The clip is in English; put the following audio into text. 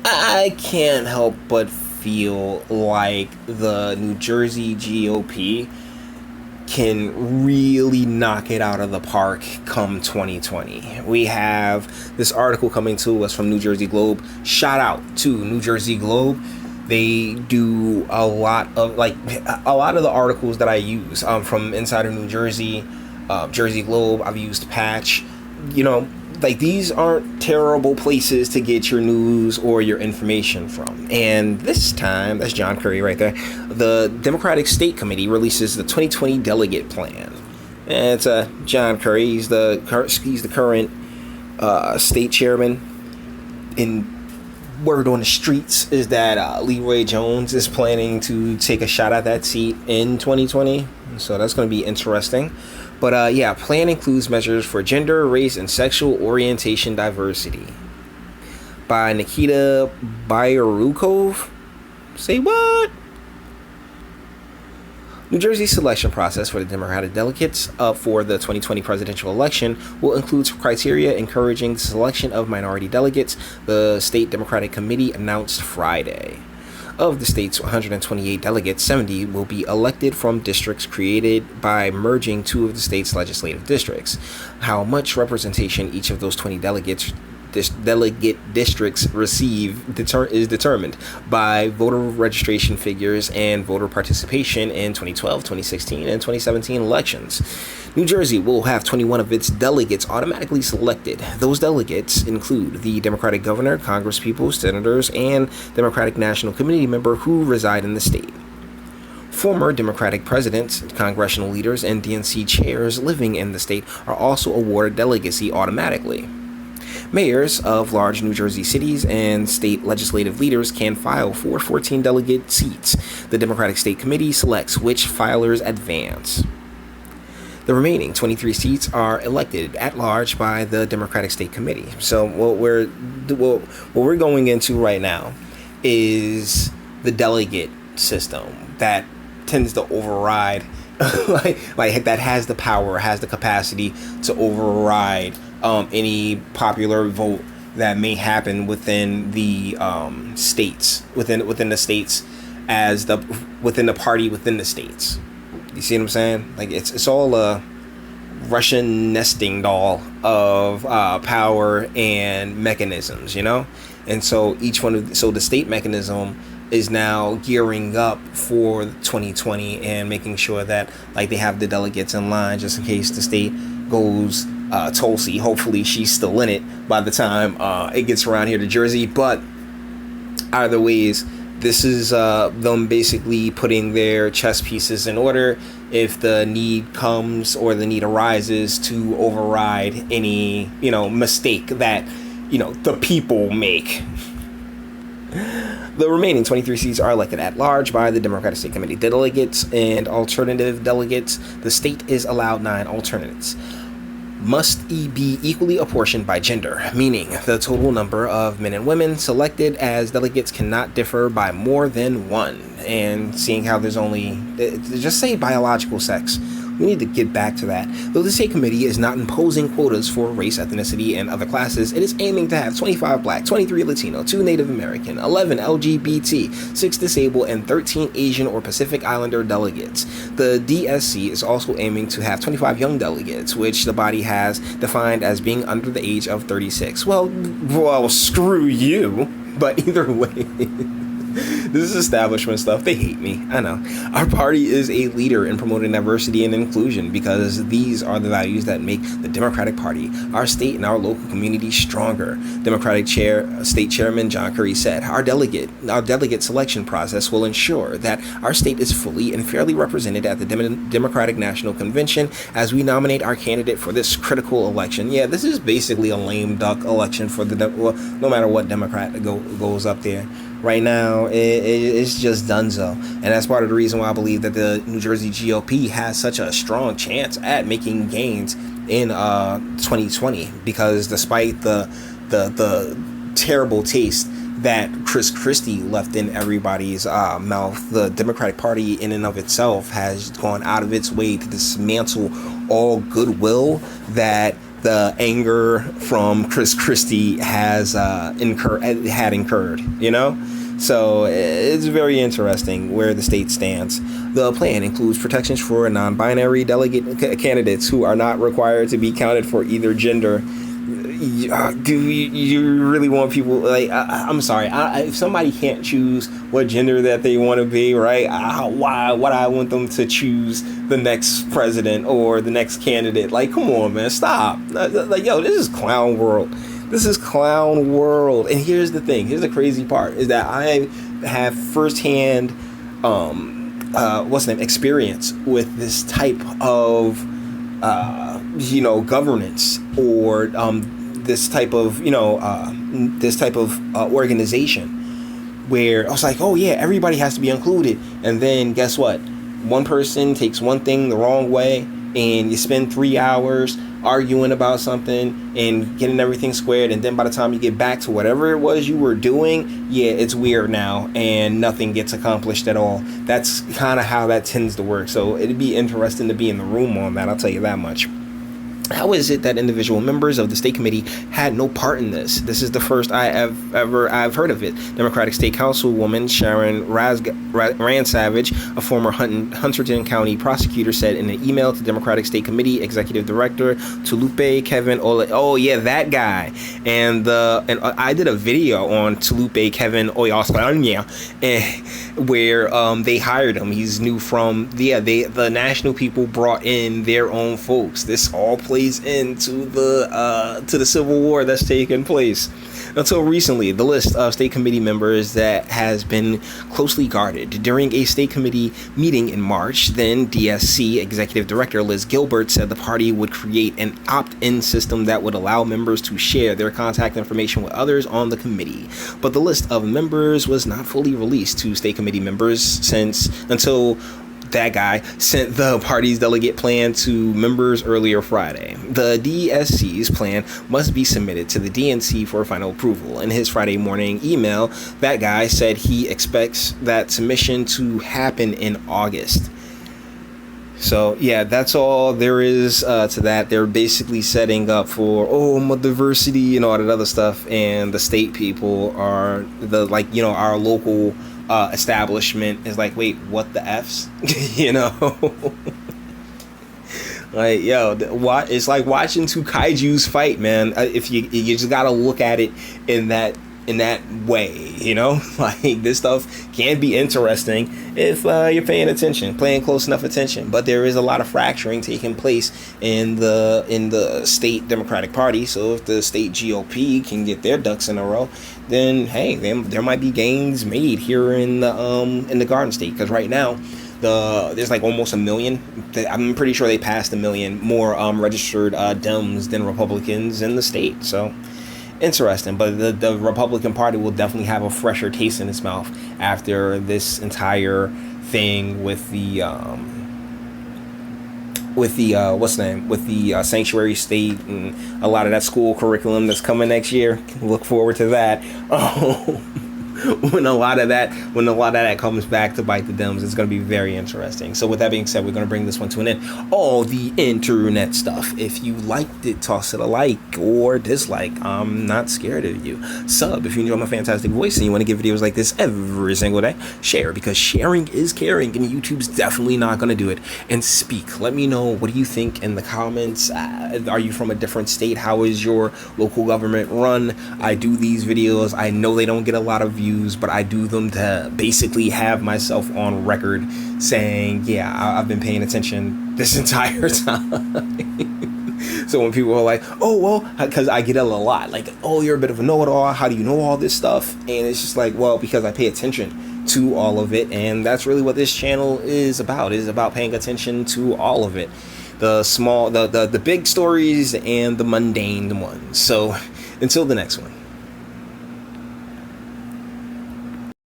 I can't help but feel like the New Jersey GOP can really knock it out of the park come 2020. We have this article coming to us from New Jersey Globe. Shout out to New Jersey Globe. They do a lot of the articles that I use from Insider New Jersey, Jersey Globe. I've used Patch. These aren't terrible places to get your news or your information from. And this time, that's John Curry right there, the Democratic State Committee releases the 2020 delegate plan. And it's John Curry. He's the current state chairman. In word on the streets is that Leroy Jones is planning to take a shot at that seat in 2020. So that's going to be interesting. But plan includes measures for gender, race, and sexual orientation diversity. By Nikita Byarukov. Say what? New Jersey's selection process for the Democratic delegates for the 2020 presidential election will include criteria encouraging the selection of minority delegates, the State Democratic Committee announced Friday. Of the state's 128 delegates, 70 will be elected from districts created by merging two of the state's legislative districts. How much representation each of those 20 delegate districts receive is determined by voter registration figures and voter participation in 2012, 2016, and 2017 elections. New Jersey will have 21 of its delegates automatically selected. Those delegates include the Democratic governor, congresspeople, senators, and Democratic National Committee member who reside in the state. Former Democratic presidents, congressional leaders, and DNC chairs living in the state are also awarded delegacy automatically. Mayors of large New Jersey cities and state legislative leaders can file for 14 delegate seats. The Democratic State Committee selects which filers advance. The remaining 23 seats are elected at large by the Democratic State Committee. So what we're going into right now is the delegate system that tends to override, like that has the power, has the capacity to override any popular vote that may happen within the states, within the states, within the party within the states. You see what I'm saying? Like it's all a Russian nesting doll of power and mechanisms, And so the state mechanism is now gearing up for 2020 and making sure that they have the delegates in line just in case the state goes Tulsi. Hopefully she's still in it by the time it gets around here to Jersey. But either ways, this is them basically putting their chess pieces in order if the need comes or the need arises to override any, mistake that, the people make. The remaining 23 seats are elected at large by the Democratic State Committee delegates and alternative delegates. The state is allowed 9 alternates. Must be equally apportioned by gender, meaning the total number of men and women selected as delegates cannot differ by more than 1. And seeing how there's only, just say biological sex, we need to get back to that. Though the state committee is not imposing quotas for race, ethnicity, and other classes, it is aiming to have 25 Black, 23 Latino, 2 Native American, 11 LGBT, 6 disabled, and 13 Asian or Pacific Islander delegates. The DSC is also aiming to have 25 young delegates, which the body has defined as being under the age of 36. Well, screw you. But either way, this is establishment stuff. They hate me. I know. Our party is a leader in promoting diversity and inclusion because these are the values that make the Democratic Party, our state, and our local community stronger. Democratic State Chairman John Curry said, Our delegate selection process will ensure that our state is fully and fairly represented at the Democratic National Convention as we nominate our candidate for this critical election. Yeah, this is basically a lame duck election for no matter what Democrat goes up there. Right now, it's just donezo. And that's part of the reason why I believe that the New Jersey GOP has such a strong chance at making gains in 2020. Because despite the terrible taste that Chris Christie left in everybody's mouth, the Democratic Party in and of itself has gone out of its way to dismantle all goodwill that the anger from Chris Christie had incurred, you know? So it's very interesting where the state stands. The plan includes protections for non-binary delegate candidates who are not required to be counted for either gender. Do you really want people, like, I'm sorry, if somebody can't choose what gender that they want to be, right, why would I want them to choose the next president or the next candidate? Like, come on, man, stop. Like, yo, this is clown world. This is clown world. And here's the thing, here's the crazy part, is that I have firsthand experience with this type of governance, or this type of organization, where I was like, oh yeah, everybody has to be included, and then guess what? One person takes one thing the wrong way, and you spend 3 hours arguing about something and getting everything squared, and then by the time you get back to whatever it was you were doing, yeah, it's weird now, and nothing gets accomplished at all. That's kind of how that tends to work. So it'd be interesting to be in the room on that, I'll tell you that much. How is it that individual members of the state committee had no part in this? This is the first I've heard of it. Democratic State Councilwoman Sharon Ransavage, a former Hunterdon County prosecutor, said in an email to Democratic State Committee Executive Director Tulupe Kevin Ole. Oh yeah, that guy. And I did a video on Tulupe Kevin Oyosanya, where they hired him. He's new from the national people brought in their own folks. This all plays into the Civil War that's taken place. Until recently, the list of state committee members that has been closely guarded. During a state committee meeting in March, then DSC Executive Director Liz Gilbert said the party would create an opt-in system that would allow members to share their contact information with others on the committee. But the list of members was not fully released to state committee members until that guy sent the party's delegate plan to members earlier Friday. The DSC's plan must be submitted to the DNC for final approval. In his Friday morning email, that guy said he expects that submission to happen in August. So yeah, that's all there is to that. They're basically setting up for diversity and all that other stuff, and the state people are our local establishment is like, wait, what the F's? Like, yo, it's like watching two kaijus fight, man. If you just gotta look at it in that way, like, this stuff can be interesting if you're paying close enough attention. But there is a lot of fracturing taking place in the state Democratic Party. So if the state GOP can get their ducks in a row, then hey, there might be gains made here in the Garden State, because right now there's like almost 1 million. I'm pretty sure they passed 1 million more registered Dems than Republicans in the state. So interesting, but the Republican Party will definitely have a fresher taste in its mouth after this entire thing with the sanctuary state and a lot of that school curriculum that's coming next year. Look forward to that. When a lot of that comes back to bite the Dems, it's going to be very interesting. So with that being said, we're going to bring this one to an end. All the internet stuff. If you liked it, toss it a like or dislike. I'm not scared of you. Sub if you enjoy my fantastic voice and you want to get videos like this every single day. Share, because sharing is caring, and YouTube's definitely not going to do it. And speak. Let me know, what do you think in the comments? Are you from a different state? How is your local government run? I do these videos. I know they don't get a lot of views, but I do them to basically have myself on record saying, yeah, I've been paying attention this entire time. So when people are like, oh, well, because I get it a lot, like, oh, you're a bit of a know-it-all, how do you know all this stuff? And it's just like, well, because I pay attention to all of it, and that's really what this channel is about paying attention to all of it. The small, the big stories and the mundane ones. So until the next one.